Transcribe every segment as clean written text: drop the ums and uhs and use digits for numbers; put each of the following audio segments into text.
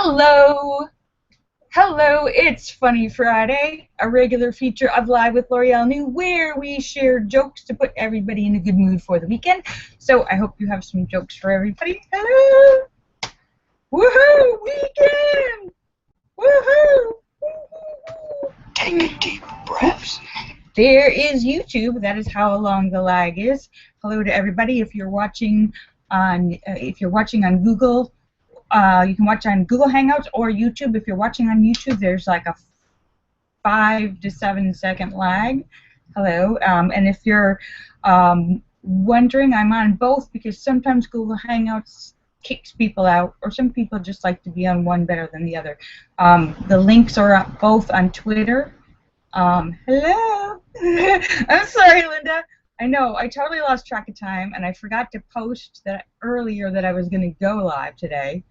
Hello! Hello, it's Funny Friday, a regular feature of Live with Lorielle New, where we share jokes to put everybody in a good mood for the weekend. So I hope you have some jokes for everybody. Hello! Woohoo! Weekend! Woohoo! Take deep breaths. There is YouTube. That is how long the lag is. Hello to everybody. If you're watching on Google. You can watch on Google Hangouts or YouTube. If you're watching on YouTube, there's like a 5 to 7 second lag. Hello. And if you're wondering, I'm on both because sometimes Google Hangouts kicks people out, or some people just like to be on one better than the other. The links are up both on Twitter. Hello. I'm sorry, Linda. I know, I totally lost track of time, and I forgot to post that earlier that I was going to go live today.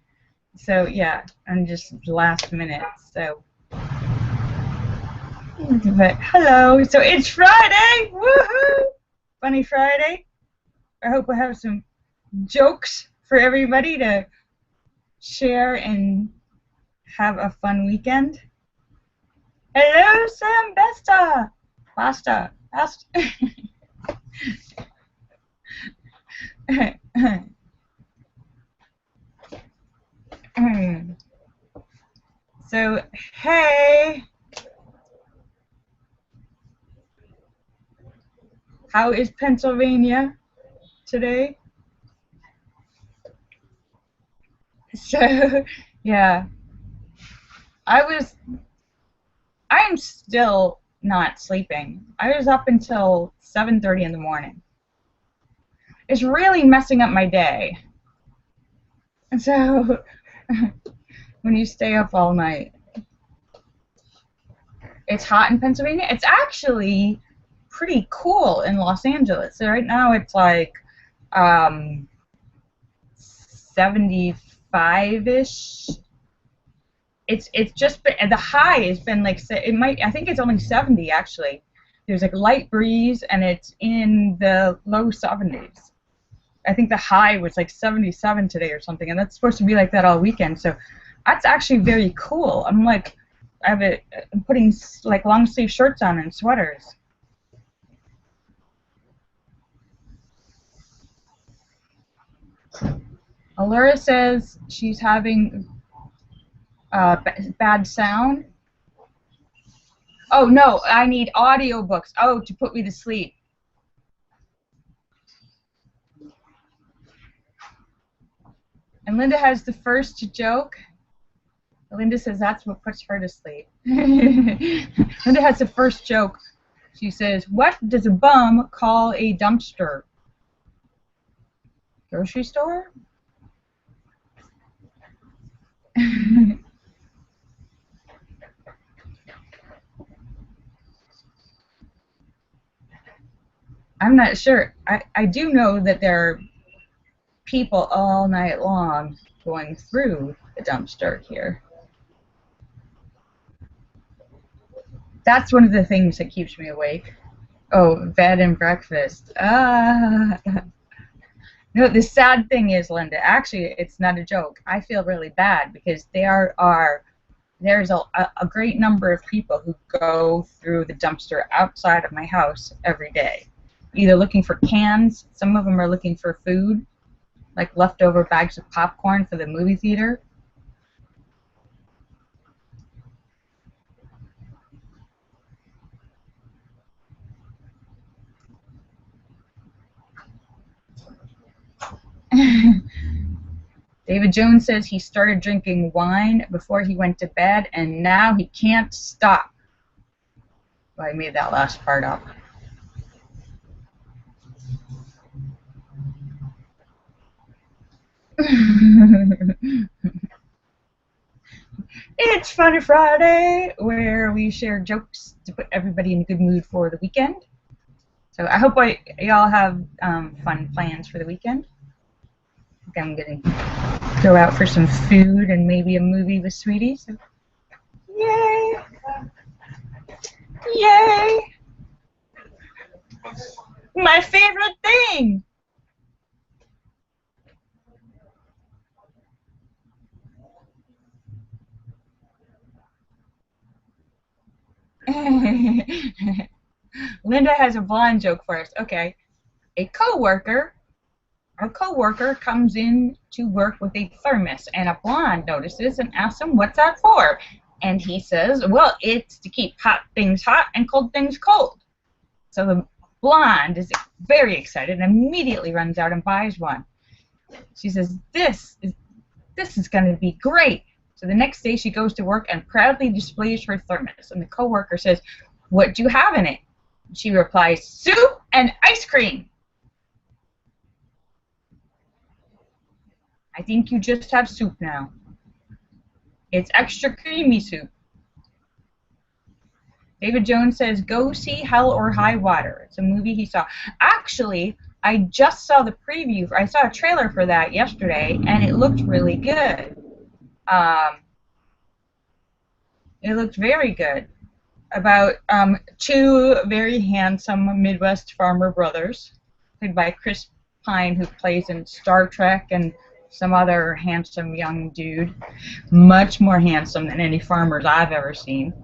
So yeah, I'm just last minute. So, but hello. So it's Friday. Woohoo! Funny Friday. I hope I have some jokes for everybody to share and have a fun weekend. Hello, Sam Besta. Basta. So, hey, how is Pennsylvania today? So, yeah, I'm still not sleeping. I was up until 7:30 in the morning. It's really messing up my day. And so, when you stay up all night, it's hot in Pennsylvania. It's actually pretty cool in Los Angeles. So right now it's like 75-ish. It's just been, the high has been like, I think it's only 70 actually. There's like light breeze and it's in the low 70s. I think the high was like 77 today or something, and that's supposed to be like that all weekend. So that's actually very cool. I'm putting like long sleeve shirts on and sweaters. Allura says she's having bad sound. Oh no, I need audiobooks. Oh, to put me to sleep. And Linda has the first joke. Linda says that's what puts her to sleep. Linda has the first joke. She says, "What does a bum call a dumpster?" Grocery store? I'm not sure. I do know that there are people all night long going through the dumpster here. That's one of the things that keeps me awake. Oh, bed and breakfast. Ah. No, the sad thing is, Linda, actually, it's not a joke. I feel really bad because there's a great number of people who go through the dumpster outside of my house every day, either looking for cans. Some of them are looking for food, like leftover bags of popcorn for the movie theater. David Jones says he started drinking wine before he went to bed, and now he can't stop. Well, I made that last part up. It's Funny Friday, where we share jokes to put everybody in a good mood for the weekend. So I hope y'all have fun plans for the weekend. I think I'm going to go out for some food and maybe a movie with Sweetie. So, yay! Yay! My favorite thing! Linda has a blonde joke for us. Okay. A coworker comes in to work with a thermos, and a blonde notices and asks him, "What's that for?" And he says, "Well, it's to keep hot things hot and cold things cold." So the blonde is very excited and immediately runs out and buys one. She says, "This is going to be great." So the next day she goes to work and proudly displays her thermos, and the coworker says, "What do you have in it?" She replies, "Soup and ice cream." "I think you just have soup now. It's extra creamy soup." David Jones says, "Go see Hell or High Water." It's a movie he saw. Actually, I just saw the preview. I saw a trailer for that yesterday, and it looked really good. It looked very good. About two very handsome Midwest farmer brothers, played by Chris Pine, who plays in Star Trek, and some other handsome young dude, much more handsome than any farmers I've ever seen.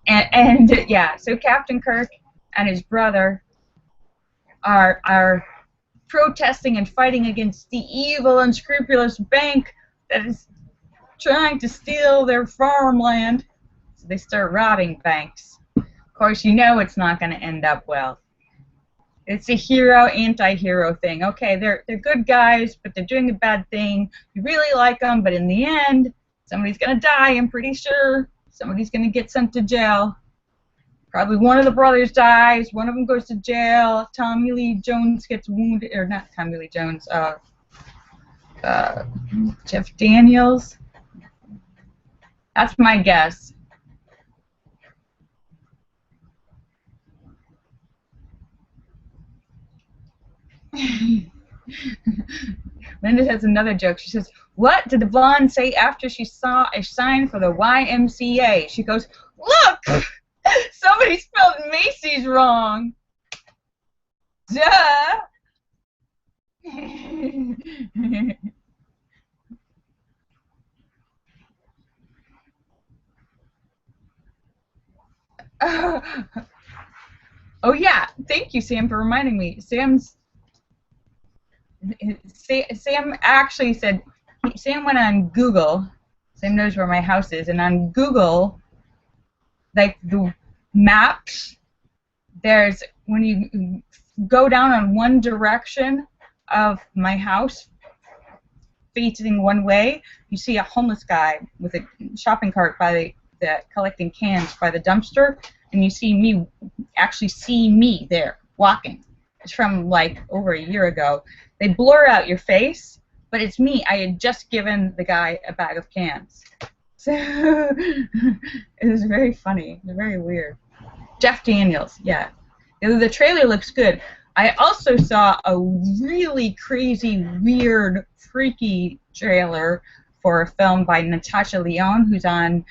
And yeah, so Captain Kirk and his brother are protesting and fighting against the evil, unscrupulous bank that is trying to steal their farmland. So they start robbing banks. Of course, you know it's not going to end up well. It's a hero, anti-hero thing. Okay, they're good guys, but they're doing a bad thing. You really like them, but in the end, somebody's going to die, I'm pretty sure. Somebody's going to get sent to jail. Probably one of the brothers dies. One of them goes to jail. Tommy Lee Jones gets wounded, or not Tommy Lee Jones, Jeff Daniels. That's my guess. Linda has another joke. She says, "What did the blonde say after she saw a sign for the YMCA?" She goes, "Look! Somebody spelled Macy's wrong." Duh! Oh yeah, thank you, Sam, for reminding me. Sam actually said, Sam went on Google. Sam knows where my house is, and on Google, like the maps, there's, when you go down on one direction of my house facing one way, you see a homeless guy with a shopping cart by the collecting cans by the dumpster, and you actually see me there walking. It's from like over a year ago. They blur out your face, but it's me. I had just given the guy a bag of cans. So it was very funny. It was very weird. Jeff Daniels, yeah. The trailer looks good. I also saw a really crazy, weird, freaky trailer for a film by Natasha Lyonne, who's on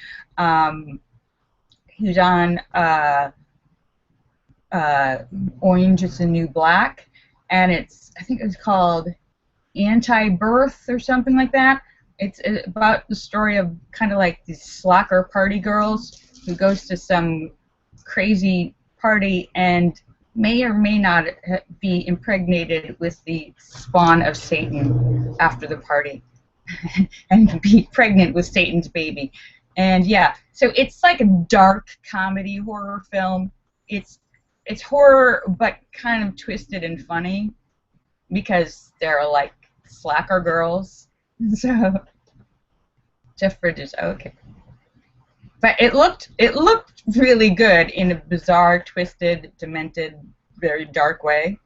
Orange is the New Black, and I think it's called Anti-Birth or something like that. It's about the story of kind of like these slacker party girls who goes to some crazy party and may or may not be impregnated with the spawn of Satan after the party and be pregnant with Satan's baby. And yeah, so it's like a dark comedy horror film. It's horror, but kind of twisted and funny because they're like slacker girls. So Jeff Bridges, okay. But it looked really good in a bizarre, twisted, demented, very dark way.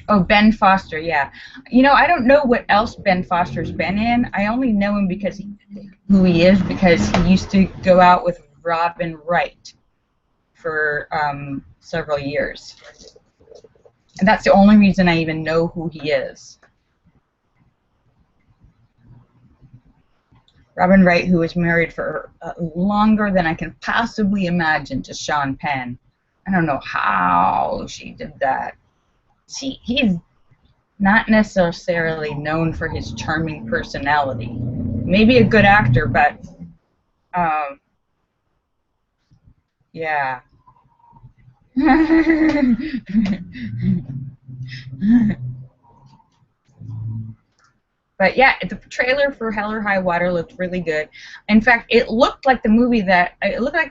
Oh, Ben Foster, yeah. You know, I don't know what else Ben Foster's been in. I only know him because who he is because he used to go out with Robin Wright for several years. And that's the only reason I even know who he is. Robin Wright, who was married for longer than I can possibly imagine to Sean Penn. I don't know how she did that. He's not necessarily known for his charming personality. Maybe a good actor, but Yeah. But yeah, the trailer for Hell or High Water looked really good. In fact, it looked like the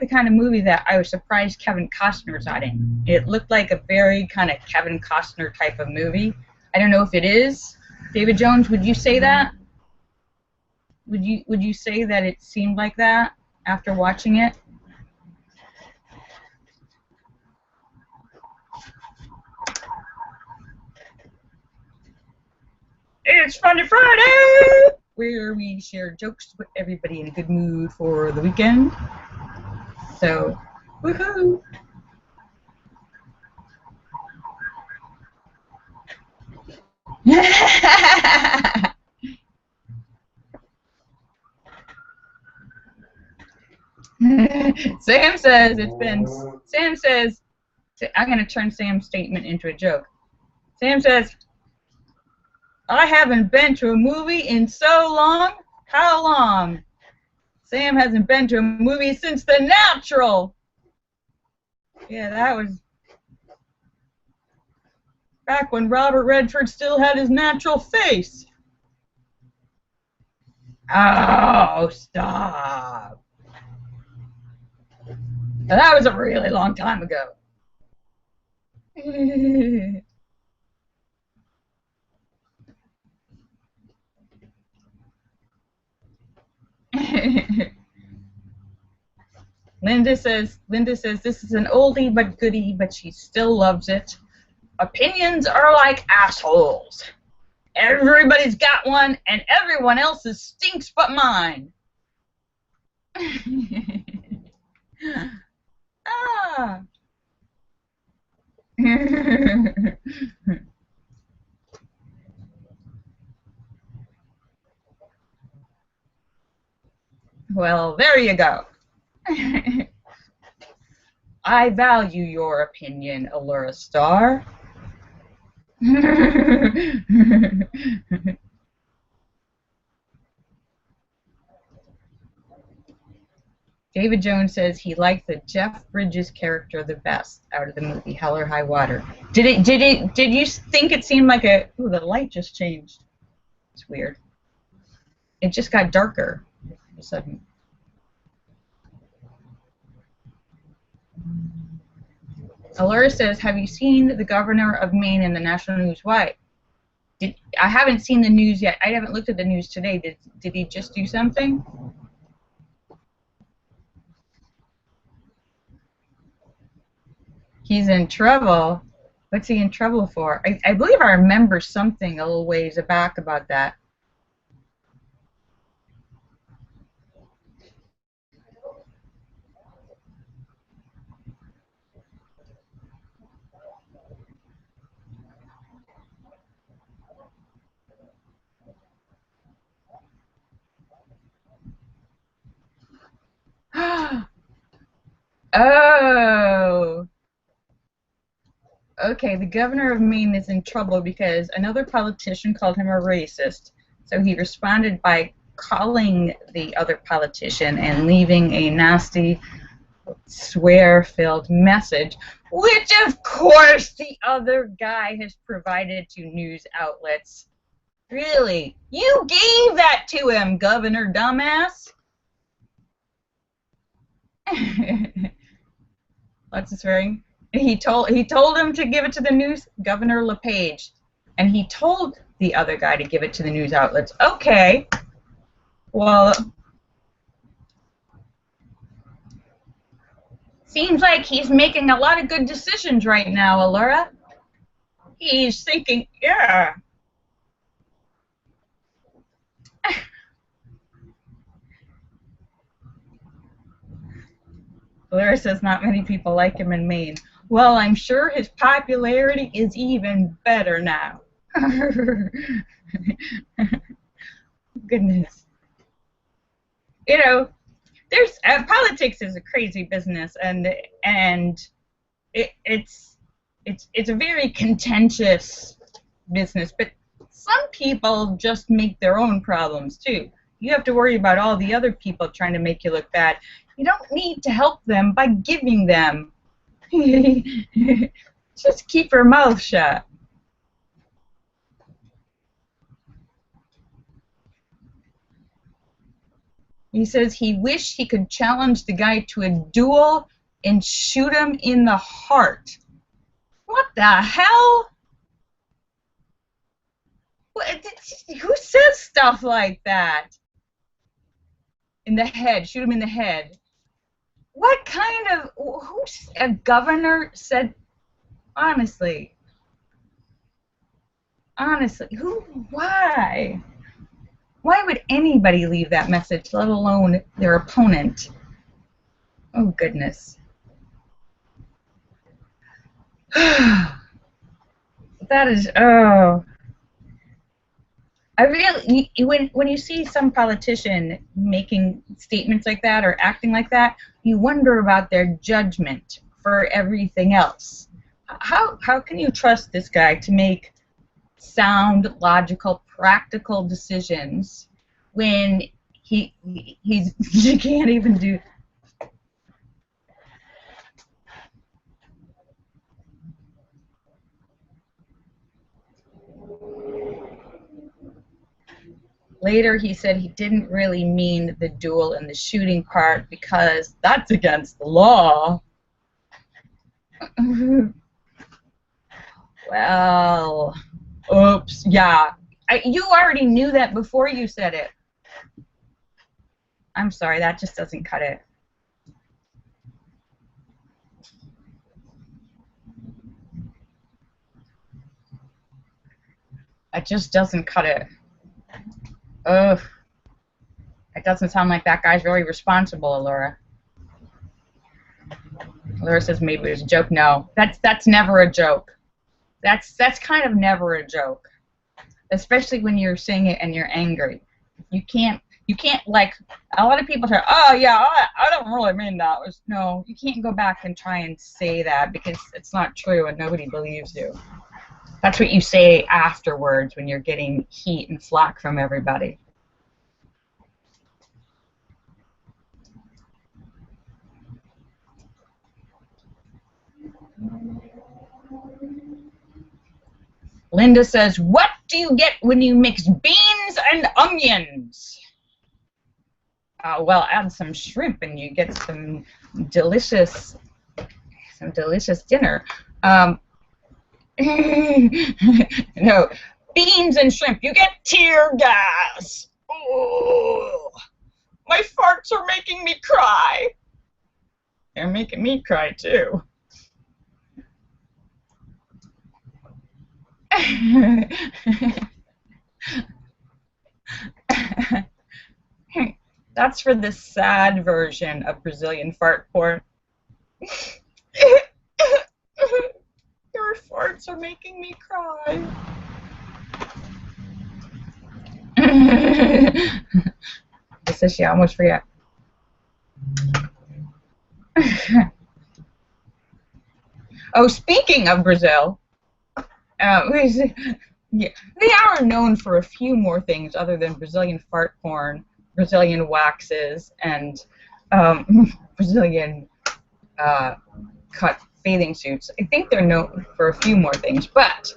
kind of movie that I was surprised Kevin Costner's not in. It looked like a very kind of Kevin Costner type of movie. I don't know if it is. David Jones, would you say that? Would you say that it seemed like that after watching it? It's Funny Friday, where we share jokes with everybody in a good mood for the weekend. So, woohoo! Sam says it's been. Sam says, I'm going to turn Sam's statement into a joke. Sam says, I haven't been to a movie in so long. How long? Sam hasn't been to a movie since The Natural. Yeah, that was back when Robert Redford still had his natural face. Oh, stop. That was a really long time ago. Linda says this is an oldie but goodie, but she still loves it. Opinions are like assholes. Everybody's got one, and everyone else's stinks but mine. Ah. Well, there you go. I value your opinion, Allura Star. David Jones says he liked the Jeff Bridges character the best out of the movie Hell or High Water. Did you think it seemed like a? Ooh, the light just changed. It's weird. It just got darker all of a sudden. Allura says, have you seen the governor of Maine in the national news? Why? I haven't seen the news yet. I haven't looked at the news today. Did he just do something? He's in trouble. What's he in trouble for? I believe I remember something a little ways back about that. Oh. Okay, the governor of Maine is in trouble because another politician called him a racist. So he responded by calling the other politician and leaving a nasty, swear-filled message, which of course the other guy has provided to news outlets. Really? You gave that to him, Governor Dumbass? Lots of swearing. He told him to give it to the news, Governor LePage, and he told the other guy to give it to the news outlets. Okay. Well, seems like he's making a lot of good decisions right now, Allura. He's thinking, yeah. Allura says not many people like him in Maine. Well, I'm sure his popularity is even better now. Goodness. You know, there's politics is a crazy business, and it's a very contentious business. But some people just make their own problems too. You have to worry about all the other people trying to make you look bad. You don't need to help them by giving them. Just keep her mouth shut. He says he wished he could challenge the guy to a duel and shoot him in the heart. What the hell? Who says stuff like that? In the head. Shoot him in the head. What kind of... Who's a governor said... Honestly. Honestly. Who... Why? Why would anybody leave that message, let alone their opponent? Oh, goodness. That is... Oh... I really, when you see some politician making statements like that or acting like that, you wonder about their judgment for everything else. How can you trust this guy to make sound, logical, practical decisions when he can't even do? Later, he said he didn't really mean the duel and the shooting part because that's against the law. Well, oops, yeah. You already knew that before you said it. I'm sorry, that just doesn't cut it. It just doesn't cut it. Ugh. It doesn't sound like that guy's really responsible, Laura. Laura says maybe it was a joke. No, that's never a joke. That's kind of never a joke. Especially when you're saying it and you're angry. You can't like a lot of people say, oh yeah, I don't really mean that. No, you can't go back and try and say that because it's not true and nobody believes you. That's what you say afterwards when you're getting heat and flack from everybody. Linda says, what do you get when you mix beans and onions? Well, add some shrimp and you get some delicious dinner. No, beans and shrimp. You get tear gas. Oh, my farts are making me cry. They're making me cry too. That's for the sad version of Brazilian fart porn. Your farts are making me cry. This is she almost forgot. Oh, speaking of Brazil, yeah, they are known for a few more things other than Brazilian fart porn, Brazilian waxes, and Brazilian cut bathing suits. I think they're known for a few more things. But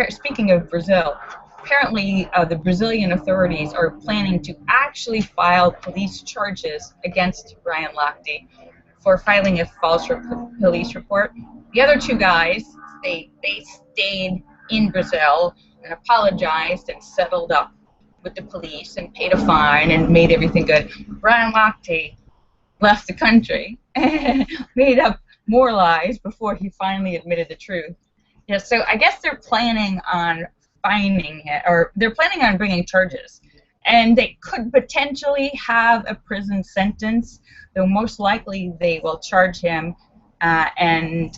speaking of Brazil, apparently the Brazilian authorities are planning to actually file police charges against Ryan Lochte for filing a false police report. The other two guys, they stayed in Brazil and apologized and settled up with the police and paid a fine and made everything good. Ryan Lochte left the country and made up more lies before he finally admitted the truth. Yeah, so I guess they're planning on fining him, or they're planning on bringing charges. And they could potentially have a prison sentence, though most likely they will charge him, and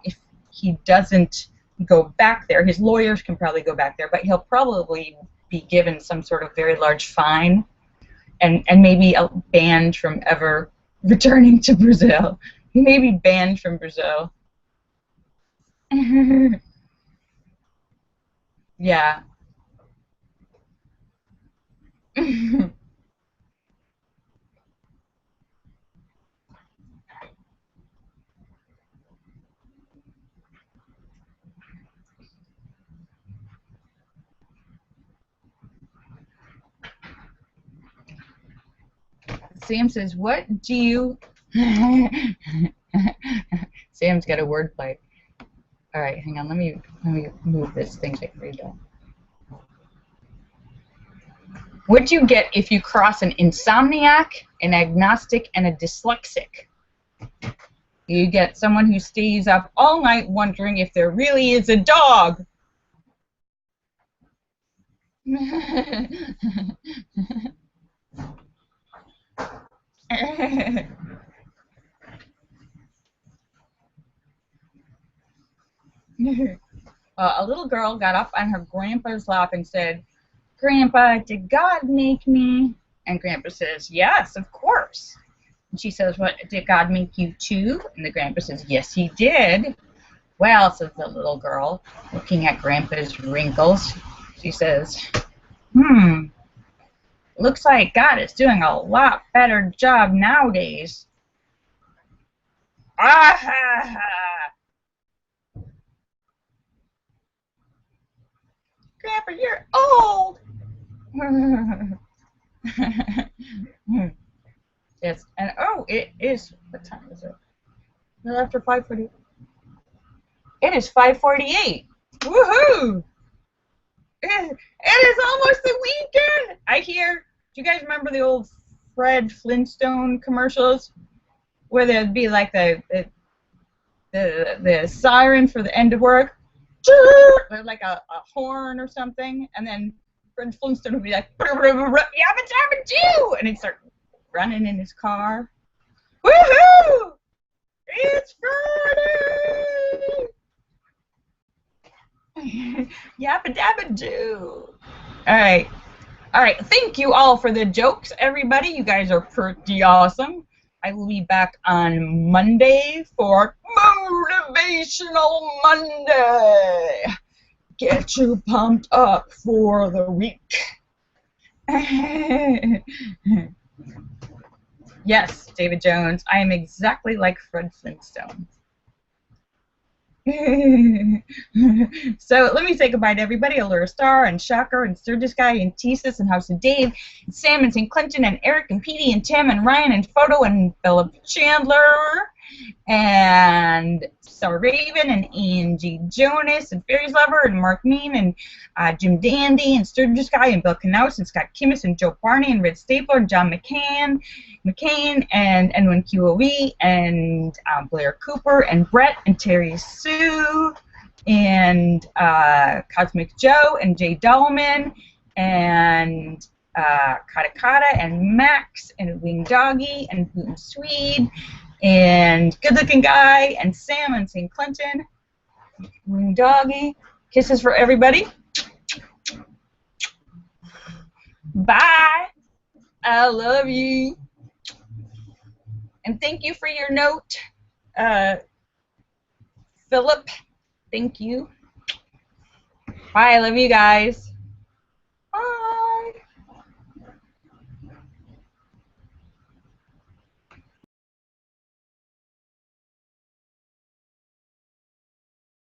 if he doesn't go back there, his lawyers can probably go back there, but he'll probably be given some sort of very large fine and maybe banned from ever returning to Brazil. He may be banned from Brazil. Yeah. Sam says, "What do you?" Sam's got a wordplay. All right, hang on. Let me move this thing so I can read that. What do you get if you cross an insomniac, an agnostic, and a dyslexic? You get someone who stays up all night wondering if there really is a dog. A little girl got up on her grandpa's lap and said, "Grandpa, did God make me?" And Grandpa says, "Yes, of course." And she says, "What, did God make you too?" And the Grandpa says, "Yes, he did." "Well," says the little girl, looking at Grandpa's wrinkles, she says, looks like God is doing a lot better job nowadays." Ah ha ha! Grandpa, you're old! Yes, and oh, it is, what time is it? No, after 5:40. It is 5:48. Woohoo! It is almost the weekend! I hear, do you guys remember the old Fred Flintstone commercials? Where there'd be like the siren for the end of work, like a horn or something, and then Fred Flintstone would be like, "Yabba dabba doo," and he'd start running in his car. Woohoo! It's Friday! Yabba dabba doo. All right. All right. Thank you all for the jokes, everybody. You guys are pretty awesome. I will be back on Monday for Motivational Monday. Get you pumped up for the week. Yes, David Jones, I am exactly like Fred Flintstone. So let me say goodbye to everybody. Allura Star and Shocker and Sturgis Guy and Tesis and House of Dave and Sam and St. Clinton and Eric and Petey and Tim and Ryan and Photo and Philip Chandler and Summer Raven and Angie Jonas and Fairies Lover and Mark Mean and Jim Dandy and Sturgis Guy and Bill Knaus and Scott Kimmis and Joe Barney and Red Stapler and John McCain and Edwin QOE and Blair Cooper and Brett and Terry Sue and Cosmic Joe and Jay Dahlman and Kata Kata and Max and Wing Doggy and Boom Swede and Good Looking Guy and Sam and St. Clinton. Wing Doggy. Kisses for everybody. Bye. I love you. And thank you for your note, Philip. Thank you. Bye. I love you guys.